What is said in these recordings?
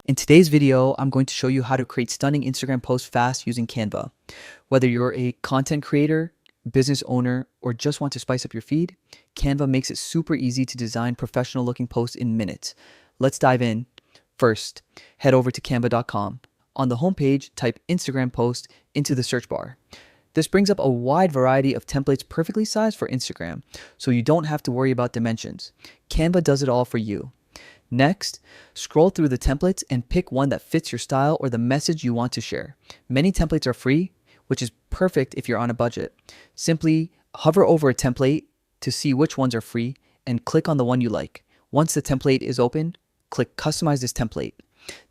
In today's video, I'm going to show you how to create stunning Instagram posts fast using Canva. Whether you're a content creator, business owner, or just want to spice up your feed, Canva makes it super easy to design professional looking posts in minutes. Let's dive in. First, head over to canva.com. On the homepage, type Instagram post into the search bar. This brings up a wide variety of templates perfectly sized for Instagram, so you don't have to worry about dimensions. Canva does it all for you. Next, scroll through the templates and pick one that fits your style or the message you want to share. Many templates are free, which is perfect if you're on a budget. Simply hover over a template to see which ones are free and click on the one you like. Once the template is open, click Customize this template.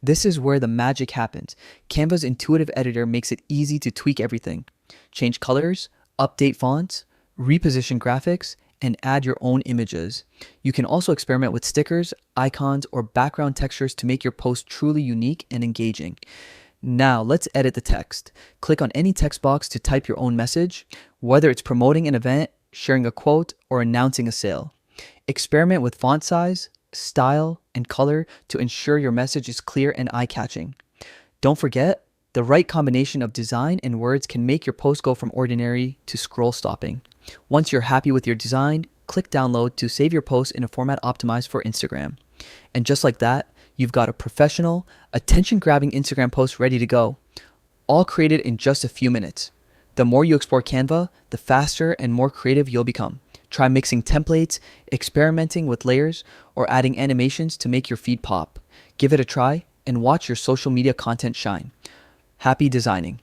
This is where the magic happens. Canva's intuitive editor makes it easy to tweak everything. Change colors, update fonts, reposition graphics, and add your own images. You can also experiment with stickers, icons, or background textures to make your post truly unique and engaging. Now let's edit the text. Click on any text box to type your own message, whether it's promoting an event, sharing a quote, or announcing a sale. Experiment with font size, style, and color to ensure your message is clear and eye-catching. Don't forget, the right combination of design and words can make your post go from ordinary to scroll stopping. Once you're happy with your design, click download to save your post in a format optimized for Instagram. And just like that, you've got a professional, attention-grabbing Instagram post ready to go, all created in just a few minutes. The more you explore Canva, the faster and more creative you'll become. Try mixing templates, experimenting with layers, or adding animations to make your feed pop. Give it a try and watch your social media content shine. Happy designing.